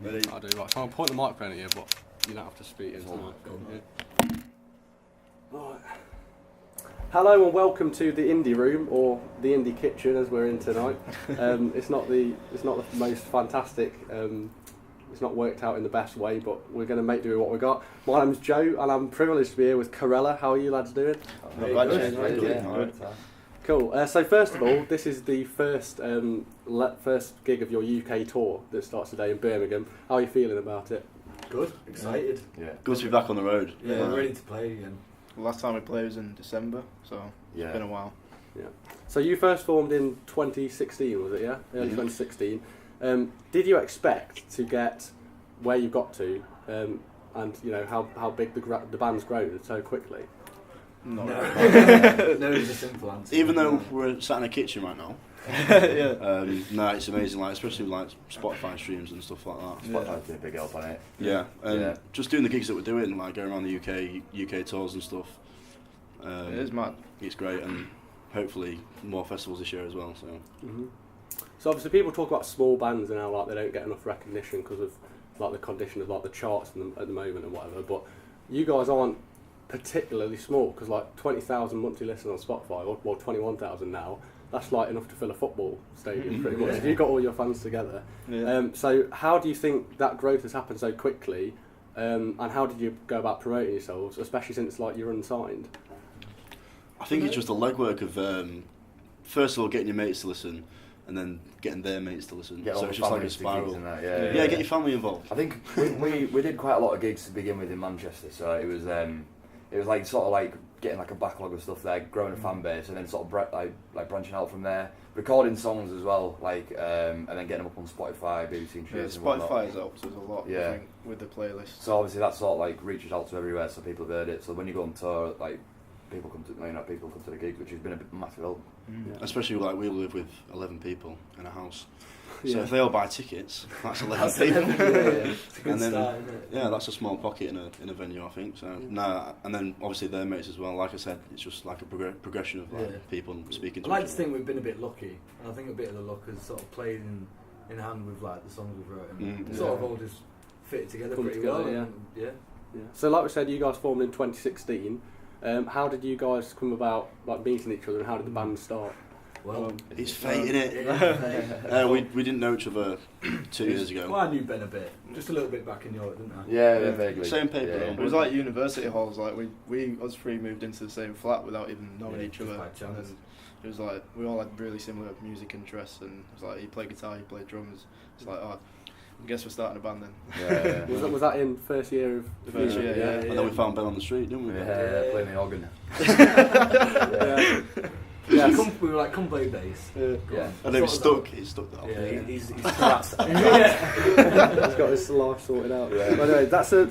Ready? I do. Right, so I'll point the microphone at you, but you don't have to speak into it. Right. Hello and welcome to the Indie Room, or the Indie Kitchen as we're in tonight. It's not the most fantastic. It's not worked out in the best way, but we're going to make do with what we got. My name's Joe, and I'm privileged to be here with Corella. How are you lads doing? Cool. So first of all, this is the first gig of your UK tour that starts today in Birmingham. How are you feeling about it? Good, excited. Yeah. Good to be back on the road. Yeah, we're ready to play again. Last time we played was in December, so it's been a while. Yeah. So you first formed in 2016, was it? Yeah, early 2016. Did you expect to get where you got to, and you know how big the band's grown so quickly? No. No, it's a simple answer. Even though we're sat in a kitchen right now. No, it's amazing. Like especially with, like Spotify streams and stuff like that. Spotify's been a big help on it. Yeah, and just doing the gigs that we're doing, like going around the UK tours and stuff. It is mad. It's great, and hopefully more festivals this year as well. So. Mm-hmm. So obviously people talk about small bands and how like they don't get enough recognition because of like the condition of like the charts at the moment and whatever. But you guys aren't particularly small because like 20,000 monthly listeners on Spotify, or 21,000 now. That's like enough to fill a football stadium pretty much if you've got all your fans together. Yeah. So how do you think that growth has happened so quickly, and how did you go about promoting yourselves, especially since like you're unsigned? I think it's just the legwork of first of all getting your mates to listen, and then getting their mates to listen. Get so it's just like a spiral. That, Get your family involved. I think we did quite a lot of gigs to begin with in Manchester, so it was like sort of like getting like a backlog of stuff there, growing a fan base, and then sort of like branching out from there, recording songs as well, like and then getting them up on Spotify, BBC and Yeah, Spotify has helped us a lot. I think, with the playlist. So obviously that sort of like reaches out to everywhere, so people have heard it. So when you go on tour, like people come to the gigs, which has been a massive help. Yeah. Especially like we live with 11 people in a house. So if they all buy tickets, that's 11 people. It's a good and then, start, isn't it? Yeah, that's a small pocket in a venue, I think. So and then obviously their mates as well. Like I said, it's just like a progression of like people speaking to I like each to other. think we've been a bit lucky, and I think a bit of the luck has sort of played in hand with like the songs we've wrote, and sort of all just fitted together pretty well. Yeah. So like we said, you guys formed in 2016. How did you guys come about like meeting each other, and how did the band start? Well, it's fate, innit? We didn't know each other 2 years ago. Well, I knew Ben a bit, just a little bit back in Europe, didn't I? Yeah, vaguely. Same paper. Yeah. It was like university halls. Like us three moved into the same flat without even knowing each other. By chance. And it was like we all had really similar music interests, and it was like he played guitar, he played drums. It's like, I guess we're starting a band then. Yeah. Was that in first year of First year, yeah. And then we found Ben on the street, didn't we? Yeah, playing the organ. We were like, come play bass. Yeah. And then it stuck the whole Yeah, thing. he's He's got his life sorted out. Yeah. But anyway, that's a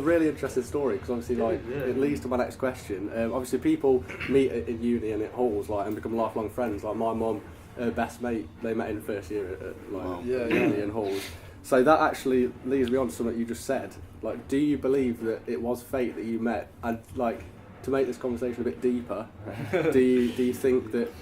really interesting story because obviously like it leads to my next question. Obviously people meet in uni and at halls like and become lifelong friends. Like my mum, her best mate, they met in the first year at like uni and halls. So that actually leads me on to something you just said. Like, do you believe that it was fate that you met? And like, to make this conversation a bit deeper, do you think that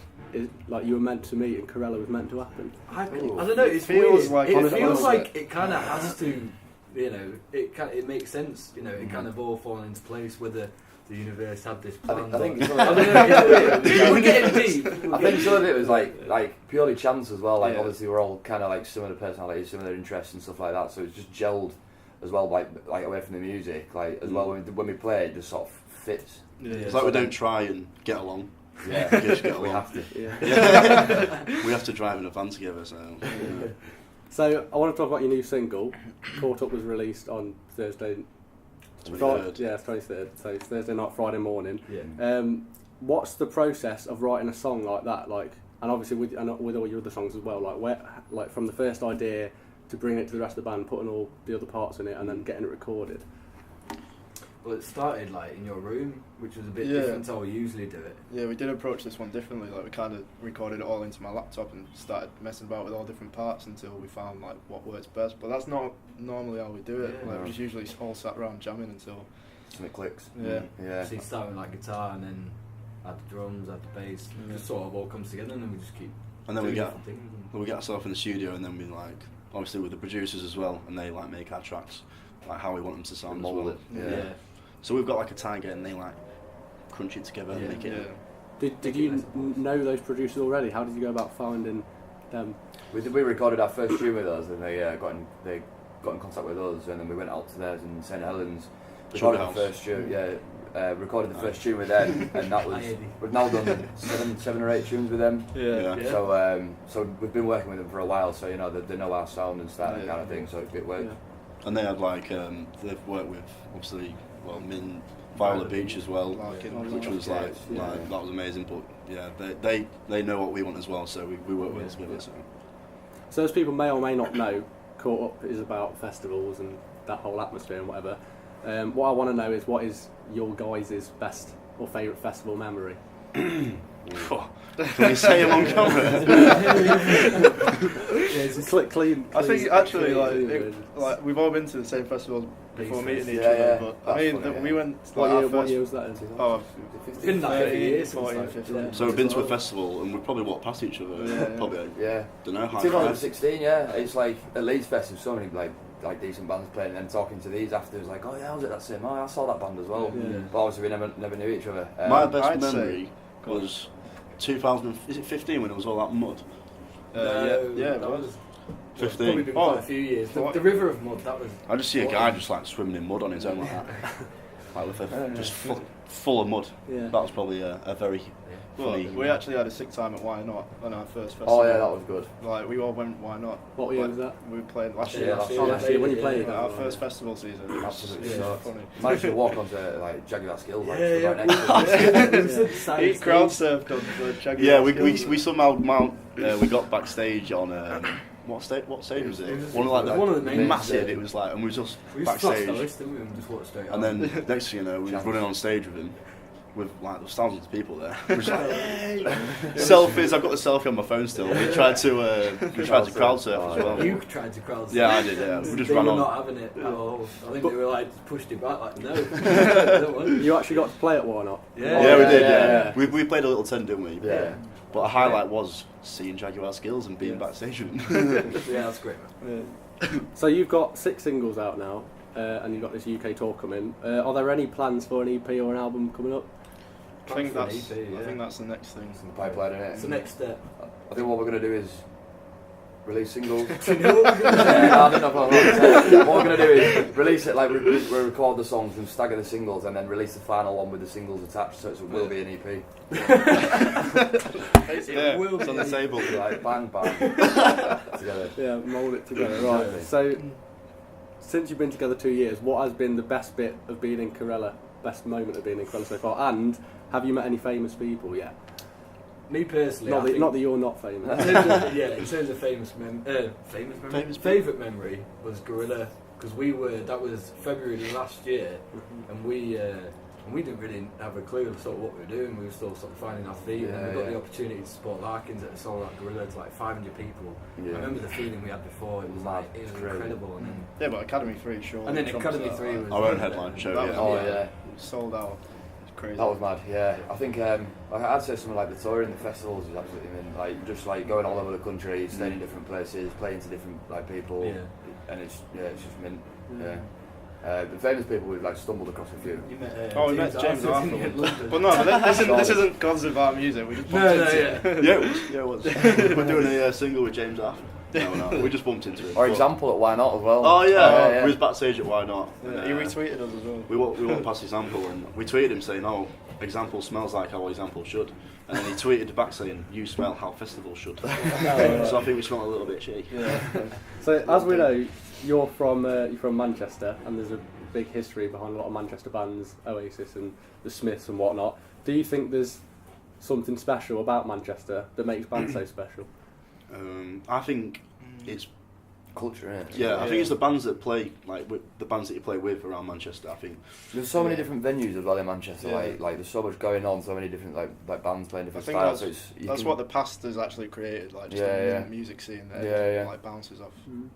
like you were meant to meet and Corella was meant to happen? I don't know. It feels weird. like It feels like it kind of has to. You know, it makes sense. You know, it kind of all falling into place whether the universe had this plan. I think we're getting deep. I think some of it was like purely chance as well. Like obviously we're all kind of like similar personalities, similar interests and stuff like that. So it's just gelled as well, like away from the music, like as well when we play, it just sort of fits. Yeah. It's like we don't try and get along. Yeah, we have to. We have to drive in a van together. So. Yeah. So I want to talk about your new single. Caught Up was released on Thursday. 23rd. Yeah, 23rd. So it's Thursday night, Friday morning. Yeah. What's the process of writing a song like that? Like, and obviously with all your other songs as well. Like from the first idea to bringing it to the rest of the band, putting all the other parts in it, and then getting it recorded. Well, it started like in your room, which was a bit different to how we usually do it. Yeah, we did approach this one differently. Like we kind of recorded it all into my laptop and started messing about with all different parts until we found like what works best. But that's not normally how we do it. Yeah. Like we just usually all sat around jamming until Something clicks. Yeah. So you start with like guitar and then add the drums, add the bass. It just sort of all comes together and then we just keep. And then we doing get different things. ourselves in the studio and then we like obviously with the producers as well, and they like make our tracks like how we want them to sound as Mould well. it. Yeah. So we've got like a target, and they like crunch it together and make it. Did you know those producers already? How did you go about finding them? We recorded our first tune with us, and they got in contact with us, and then we went out to theirs in St Helens. Recorded the first tune, recorded the first tune with them, and that was we've now done 7 or 8 tunes with them. Yeah. So we've been working with them for a while, so you know they know our sound and stuff, kind of thing. So it worked. And they had like they've worked with obviously Min, Viola Beach as well, which was like that was amazing. But yeah, they know what we want as well, so we work with us with it. So as people may or may not know, Caught Up is about festivals and that whole atmosphere and whatever. What I want to know is, what is your guys' best or favourite festival memory? Can we say them on camera? Clean. I think actually, like we've all been to the same festivals before meeting each other. But I mean, we went. What year was that? It's been like 30 years, 14, 15. So we've been to a festival and we've probably walked past each other. Probably. Don't know. 2016. Yeah, it's like at Leeds Fest. There's so many like decent bands playing, and then talking to these after, was like, oh yeah, I was at that same. Oh, I saw that band as well. But obviously we never knew each other. My best memory was 2015 when it was all that mud. That was 15. Probably been quite a few years. The river of mud. That was. I just see a guy just like swimming in mud on his own like that, like with just full of mud. That was probably a very. Funny. We actually had a sick time at Why Not on our first festival. Oh yeah, that was good. Like we all went Why Not. What year was that? We played last year. Last year. When you played? Our first festival season. Absolutely funny. Managed to walk onto like Jaguar Skills. Right next to He crowd surfed on the Jaguar. Yeah, we somehow we got backstage on. What stage was it? One of the massive. It was like, and we was just backstage. And then next thing you know, we were running on stage with him. With like there's thousands of people there. We're just like, hey! Selfies. I've got the selfie on my phone still. We tried to crowd surf as well. You tried to crowd surf. Yeah, I did. Yeah, we just they ran were on. Not having it at all. I think they were like pushed it back. Like no. I don't want it. You actually got to play at Why Not? Yeah, we did. Yeah. We played a little tent, didn't we? Yeah. But a highlight was seeing Jaguar Skills and being backstage with them. Yeah, that's great, man. So you've got 6 singles out now, and you've got this UK tour coming. Are there any plans for an EP or an album coming up? I think that's the next thing. It's in the pipeline, isn't it? It's the next step. I think what we're going to do is release singles. Do you know what we're going to do? I don't know what we're going to do is release it, like we record the songs and stagger the singles, and then release the final one with the singles attached, so it will be an EP. It's on the table. Like bang together. Yeah, mould it together. Right. So, since you've been together 2 years, what has been the best bit of being in Corella? Best moment of being in Corella so far? And have you met any famous people yet? Me personally, not that you're not famous. In terms of favourite memory was Gorilla, because that was February last year, and we didn't really have a clue of sort of what we were doing. We were still sort of finding our feet, and we got the opportunity to support Larkins at a song like Gorilla to like 500 people. I remember the feeling we had before. It was like incredible. And then, but Academy 3 sure. And then Academy 3 was our own headline show. Sold out. Crazy. That was mad, yeah. I think I'd say something like the touring, the festivals is absolutely like just like going all over the country, staying in different places, playing to different like people, and it's just mint. The famous people we've like stumbled across a few. You met, we met James Arthur. But no, this isn't Gods of Our Music. We just it was. We're doing a single with James Arthur. No, we just bumped into him. Or Example at Why Not as well. Oh yeah, we was backstage at Why Not. He retweeted us as well. We walked past Example and we tweeted him saying, "Oh, Example smells like how Example should," and then he tweeted back saying, "You smell how Festival should." So I think we smell a little bit shaky. Yeah. So as we know, you're from Manchester, and there's a big history behind a lot of Manchester bands, Oasis and the Smiths and whatnot. Do you think there's something special about Manchester that makes bands so special? I think it's culture, isn't it? Yeah, I think it's the bands that play, like the bands that you play with around Manchester. I think there's so many different venues as well in Manchester. Like there's so much going on, so many different like bands playing different styles. That's what the past has actually created, like just a music scene that like bounces off.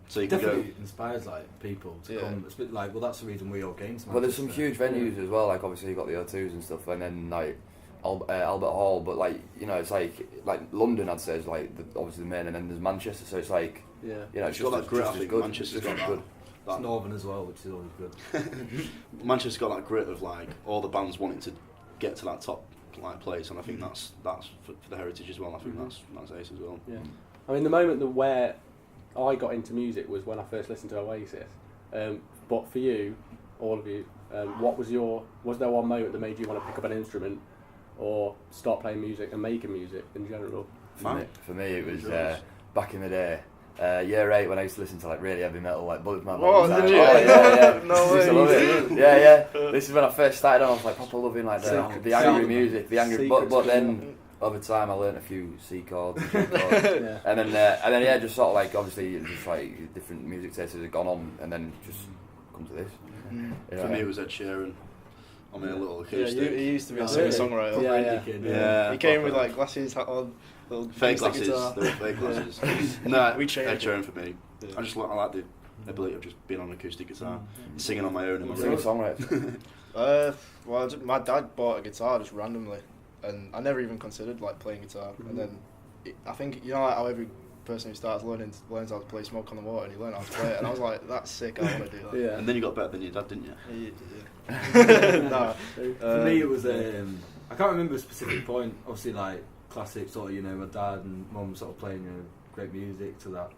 So you definitely inspires like people to come. It's a bit like, well, that's the reason we all came to Manchester. Well, there's some huge venues as well. Like obviously you got the O2s and stuff, and then like Albert Hall, but like it's like London, I'd say, is like obviously the main, and then there's Manchester, so it's like Yeah. You know, It's got that grit. I think good. Manchester's got that. It's northern as well, which is always good. Manchester's got that grit of like all the bands wanting to get to that top like place, and I think that's for the heritage as well. I think that's ace as well. Yeah. I mean, the moment where I got into music was when I first listened to Oasis. But for you, all of you, was there one moment that made you want to pick up an instrument or start playing music and making music in general? For me, it was back in the day. Year 8 when I used to listen to like really heavy metal, like Bullet Man. Oh, did you? Yeah. No way. I love it. Yeah. This is when I first started. I was like proper loving like the angry music, But then over time I learnt a few C chords, and G chords, and then just sort of like obviously just like different music tastes have gone on, and then just come to this. For me, it was Ed Sheeran. I mean, a little acoustic. Yeah, he used to be a singer-songwriter. Yeah. He came with like glasses, hat on, little fake glasses. Guitar. They were fake glasses. No, We changed Ed Sheeran for me. Yeah. I like the ability of just being on acoustic guitar, singing on my own in my Singer room. songwriter. Well, my dad bought a guitar just randomly, and I never even considered like playing guitar. And then I think you know like how every person who starts learns how to play Smoke on the Water, and he learned how to play it. And I was like, that's sick. I want to do that. Yeah. And then you got better than your dad, didn't you? Nah. For me, it was I can't remember a specific point. Obviously, like classic sort of, my dad and mum sort of playing great music to that.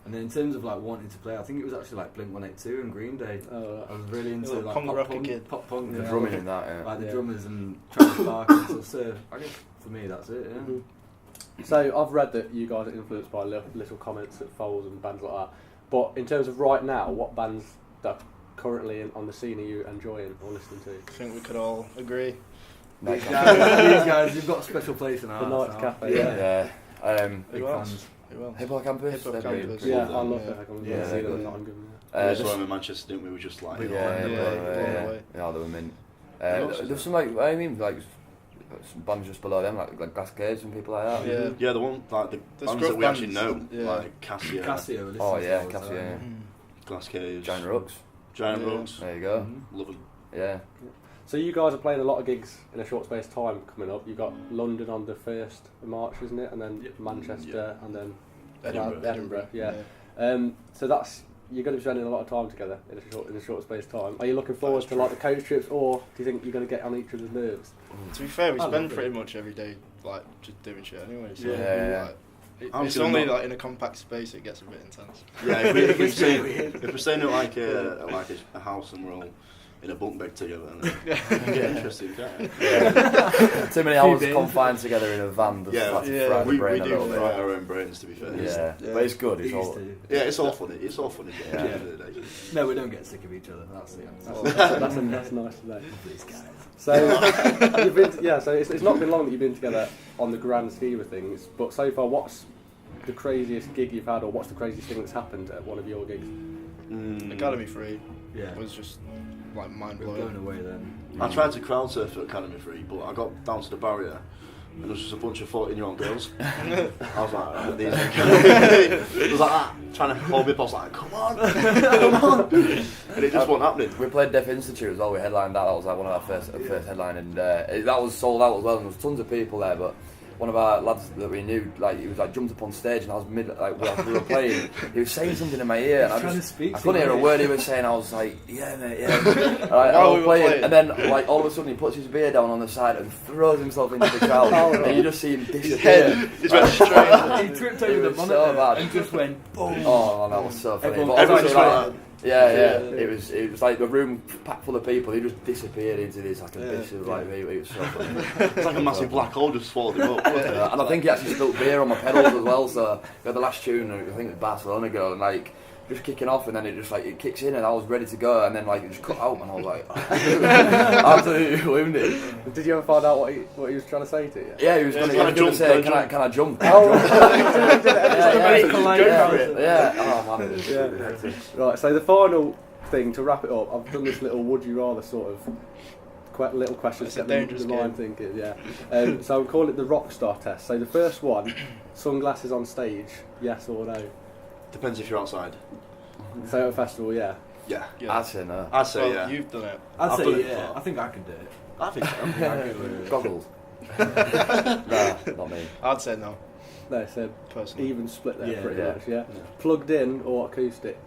And then in terms of like wanting to play, I think it was actually like Blink-182 and Green Day. Oh, I was really into Little like punk rocker punk, kid. pop punk, The drumming in that, like the drummers and Travis Barker and stuff. So I guess for me that's it. Yeah. So I've read that you guys are influenced by little comments at Foals and bands like that. But in terms of right now, what bands that are currently on the scene are you enjoying or listening to? I think we could all agree. These guys, you've got a special place in our The Knights Cafe. Yeah. Big Who else? fans. Who else? Hip Hop Campus. Hip Hop they're Campus. brilliant. Yeah, I them, love yeah. it. I can Yeah, see they're them good. not on Giving We saw them in Manchester, didn't we? We just like... We Yeah, away. they were mint. There's some like some bands just below them, like Glass Caves and people like that. Yeah. Yeah, the one, like the The bands scruff that we actually know, bands, yeah. like Cassia, Casio. Oh yeah, Cassia. Yeah. Glass Caves, Giant Rooks. Giant Yeah. Rooks. There you go. Love them. Yeah. So you guys are playing a lot of gigs in a short space of time coming up. You've got London on the 1st of March, isn't it? And then Manchester and then Edinburgh. Yeah. So you're going to be spending a lot of time together in a short space of time. Are you looking forward to like the coach trips, or do you think you're going to get on each other's nerves? To be fair, we I spend love pretty it. much every day like just doing shit anyway. So Yeah. It's only like in a compact space it gets a bit intense. Yeah, if we're staying at like a house and we're all in a bunk bed together, then it can get interesting, can't it? Yeah. Too many hours confined together in a van just Yeah. like to fry the We brain a do little fry bit. our own brains, to be fair. Yeah. But it's good. It's all. Yeah, it's all funny. It's all funny. Yeah. At the end of the day. No, we don't get sick of each other. That's the answer. That's nice to know. These guys. So you've been so it's not been long that you've been together on the grand scheme of things. But so far, what's the craziest gig you've had, or what's the craziest thing that's happened at one of your gigs? Academy 3 Yeah. was just like mind We're blown blowing. away then. I tried to crowd surf at Academy 3, but I got down to the barrier and there was just a bunch of 14-year-old girls. I was like, these it was like that, trying to hold me up. I was like, come on, come on. And it just wasn't happening. We played Deaf Institute as well. We headlined that. That was like one of our first headline, and that was sold out as well. And there was tons of people there, but one of our lads that we knew, like, he was like jumped up on stage, and I was we were playing. He was saying something in my ear, and I couldn't hear a word he was saying. I was like, yeah, mate, yeah. I was playing, and then like all of a sudden he puts his beer down on the side and throws himself into the crowd, and you just see him disappear. His head just straight. He tripped over the monitor and just went boom. Oh, that was so funny. Everyone But just obviously, went, yeah. It was like a room packed full of people. He just disappeared into this like abyss of like me. It was so funny. It's like a massive black hole just swallowed him up. And I think he actually spilled beer on my pedals as well. So we had the last tune, I think it was Barcelona Girl, and like just kicking off, and then it just like it kicks in, and I was ready to go, and then like it just cut out, and I was like absolutely wounded. Did you ever find out what he was trying to say to you? Yeah, he was going to say, can I jump? Yeah. Oh man, it was hectic. Right, so the final thing to wrap it up, I've done this little would you rather sort of little question It's to a get dangerous the mind game. thinking, yeah. So I'm calling it the Rockstar test. So the first one, sunglasses on stage, yes or no? Depends if you're outside. So at a festival, yeah. Yeah. I'd say no. I'd say yeah. You've done it. I'd I've say done it yeah. before. I think I can do it. I think so. Goggles. Nah, not me. I'd say no. They said Personally. even split there Yeah, pretty yeah. much, yeah. Plugged in or acoustic?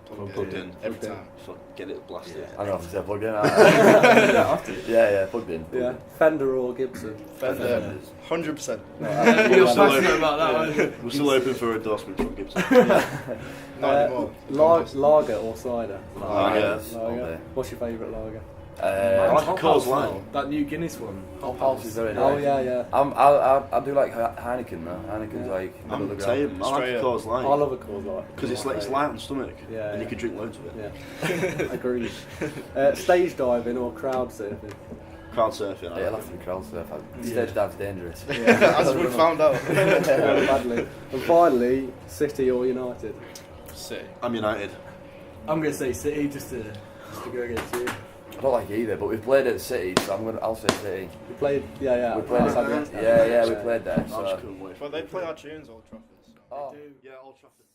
Plugged in. Every Plugged in. time. Fuck, get it blasted. I don't know if to say plugged in. You don't have to. Yeah, plugged in. Yeah. Fender or Gibson? Fender. 100%. You're still passionate open. about that, aren't you? We're still open for endorsement from Gibson. Not anymore. Lager or cider? Lager. Lager. What's your favourite lager? I like a Coors Light. That new Guinness one. Hop House is very nice. Oh yeah. I do like Heineken though. Heineken's like I'm middle of the same. ground. I like Straight a up. Coors Light. I love a Coors Light. Because it's light on stomach. Yeah, And you yeah. can drink loads of it. Yeah. Agreed. Stage diving or crowd surfing? Crowd surfing. Yeah, I'll have to crowd surf. Stage dive's dangerous. As we found out. Badly. And finally, City or United? City. I'm United. I'm going to say City just to go against you. I don't like either, but we've played at City, so I'll say City. We played, yeah. We played, outside the- yeah, we played there. I just So. couldn't wait. But they play our tunes, Old Trafford. So. Oh. Yeah, Old Trafford.